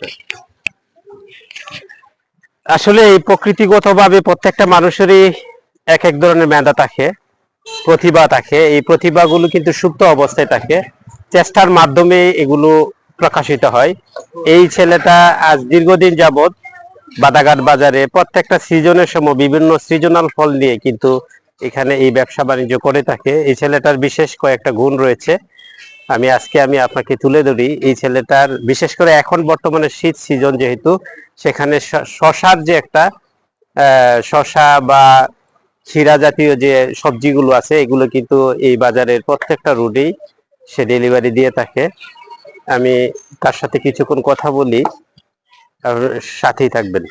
আছে। আসলে এই প্রকৃতিগতভাবে প্রত্যেকটা মানুষেরই এক এক ধরনের মেধা থাকে, প্রতিভা থাকে। এই প্রতিভাগুলো কিন্তু সুপ্ত অবস্থায় থাকে, চেষ্টার মাধ্যমে এগুলো প্রকাশিত হয়। এই ছেলেটা আজ দীর্ঘদিন যাবৎ বাদাঘাট বাজারে প্রত্যেকটা সিজনের সময় বিভিন্ন সিজনাল ফল নিয়ে কিন্তু এখানে এই ব্যবসা বাণিজ্য করে থাকে। এই ছেলেটার বিশেষ কয়েকটা গুণ রয়েছে, আমি আপনাকে তুলে ধরি। এই ছেলেটার বিশেষ করে এখন বর্তমানে শীত সিজন যেহেতু, সেখানে শশার যে একটা শশা বা ক্ষীরা জাতীয় যে সবজিগুলো আছে, এগুলো কিন্তু এই বাজারের প্রত্যেকটা রোডেই সে ডেলিভারি দিয়ে থাকে। আমি তার সাথে কিছুক্ষণ কথা বলি, আর সাথেই থাকবেন।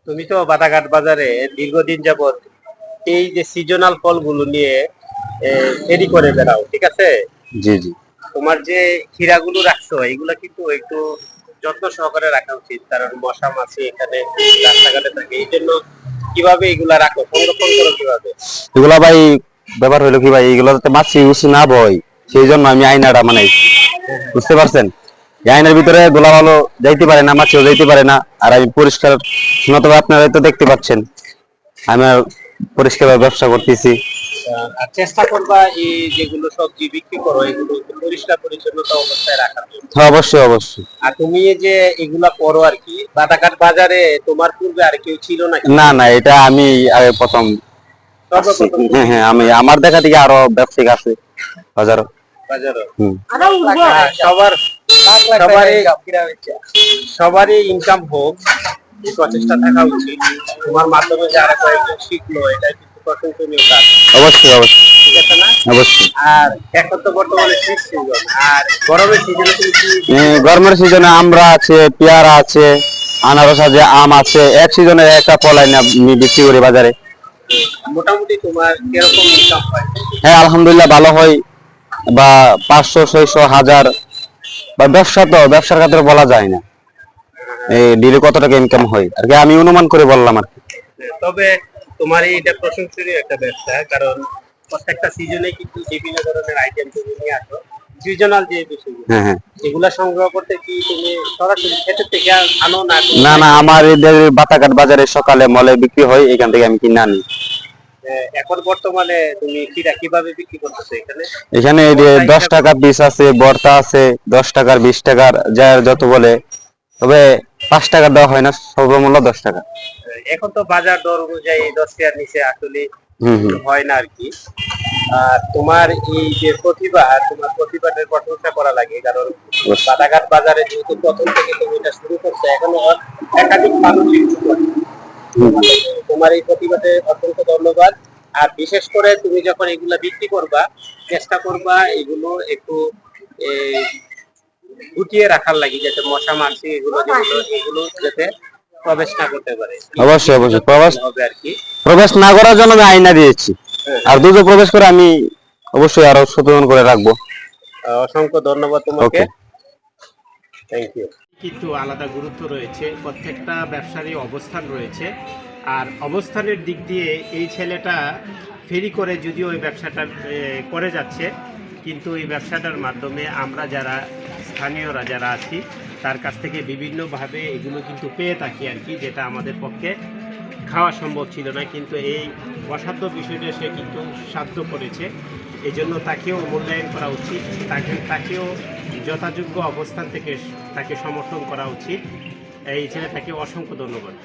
তুমি তো বাদাঘাট বাজারে দীর্ঘদিন যাবত এই যে সিজনাল ফলগুলো নিয়ে ফেরি করে বেড়াও, ঠিক আছে? জি জি। তোমার যে ক্ষীরাগুলো রাখছো, এগুলো কিন্তু একটু যত্ন সহকারে রাখা উচিত, কারণ মশা মাছি এখানে রাস্তাঘাটে থাকে। এই জন্য কিভাবে এগুলা রাখো, সংরক্ষণ করো কিভাবে? এগুলা ভাই ব্যাপার হলো কি ভাই, এগুলো যাতে মাছি উচি না বয়, সেই জন্য আমি আয়নাটা বানাইছি, বুঝতে পারছেন? এই আয়নার ভিতরে ধুলা ভালো যাইতে পারে না, মাছিও যাইতে পারে না। আর আমি পরিষ্কার তবে আপনারা তো দেখতে পাচ্ছেন আমি পরিষ্কার ব্যবসা করতেছি। আর চেষ্টা করবা এই যেগুলো সবজি বিক্রি করো, এগুলো একটু পরিষ্কার পরিচ্ছন্নতা অবস্থায় রাখার জন্য। হ্যাঁ, অবশ্যই অবশ্যই। আর তুমি যে এগুলা করো আর কি, বাদাঘাট বাজারে তোমার পূর্বে আর কেউ ছিল নাকি? না না, এটা আমি আগে প্রথম। হ্যাঁ হ্যাঁ, আমি আমার দেখা থেকে আরো ব্যবসায়িক আছে বাজারও। সবার সবারই সবারই ইনকাম হোক, এই প্রচেষ্টা থাকা উচিত। তোমার মাধ্যমে যারা কয়েকজন শিখলো, এটা কিন্তু প্রশংসনীয় কাজ। অবশ্যই অবশ্যই। ঠিক আছে না? অবশ্যই। আর এখন তো বর্তমানে শীত সিজন, আর গরমের সিজনে তুমি কি? গরমের সিজনে আমরা আছে, পেয়ারা আছে, আনারস আছে, আম আছে। এক সিজনে একটা ফল আমি বিক্রি করি বাজারে। মোটামুটি তোমার কিরকম ইনকাম হয়? হ্যাঁ, আলহামদুলিল্লাহ ভালো হয়। বা 500, 600, 1000। বা ব্যবসা তো ব্যবসার ক্ষেত্রে বলা যায় না এই ডেলি কত টাকা ইনকাম হয় আর কি, আমি অনুমান করে বললাম আর কি। তবে তোমার এইটা প্রশংসনীয় একটা ব্যবসা, কারণ প্রত্যেকটা সিজনে কিন্তু বিভিন্ন ধরনের আইটেম তুমি নিয়ে আসো। সিজনাল যে বিষয়গুলো, হ্যাঁ হ্যাঁ। এগুলা সংগ্রহ করতে কি তুমি সরাসরি ক্ষেতের থেকে আনো না? না না, আমার এদের বাতাঘাট বাজারে সকালে মলে বিক্রি হয়, এখান থেকে আমি কিনে আনি। এখন বর্তমানে তুমি কিরা কিভাবে বিক্রি করতেছো এখানে? এখানে 10 টাকা পিস আছে, বর্তা আছে 10 টাকার, 20 টাকার, যার যত বলে। তবে 5 টাকা দেওয়া হয় না, সর্বমূল্য 10 টাকা। এখন তো বাজার দর অনুযায়ী 10 টাকার নিচে আসলে হয় না আর কি। আর তোমার এই যে প্রতিভা, তোমার প্রতিভাটার প্রশংসা করা লাগে, কারণ বাদাঘাট বাজারে যেহেতু প্রথম থেকে তুমি এটা শুরু করছো, এখনো একাধিক মানুষ শুরু করে। তোমার এই প্রতিভাতে অসংখ্য ধন্যবাদ। আর বিশেষ করে তুমি যখন এগুলা বিক্রি করবা, চেষ্টা করবা এগুলো একটু গুটিয়ে রাখার লাগি, যাতে মশা মাছি এগুলো যাতে প্রবেশ না করতে পারে। অবশ্যই অবশ্যই। হবে আর কি। প্রবেশ না করার জন্য আমি আয়না দিয়েছি, আর দুটো প্রবেশ করে আমি অবশ্যই আরো সচেতন করে রাখবো। অসংখ্য ধন্যবাদ তোমাকে। Thank you. কিন্তু আলাদা গুরুত্ব রয়েছে, প্রত্যেকটা ব্যবসারই অবস্থান রয়েছে। আর অবস্থানের দিক দিয়ে এই ছেলেটা ফেরি করে যদিও ওই ব্যবসাটা করে যাচ্ছে, কিন্তু এই ব্যবসাটার মাধ্যমে আমরা যারা স্থানীয়রা যারা আছি, তার কাছ থেকে বিভিন্নভাবে এগুলো কিন্তু পেয়ে থাকি আর কি, যেটা আমাদের পক্ষে খাওয়া সম্ভব ছিল না। কিন্তু এই অসাধ্য বিষয়টা সে কিন্তু সাধ্য করেছে, এই জন্য তাকেও মূল্যায়ন করা উচিত, তাকেও যথাযোগ্য অবস্থান থেকে তাকে সমর্থন করা উচিত। এই ছেলেটাকে অসংখ্য ধন্যবাদ।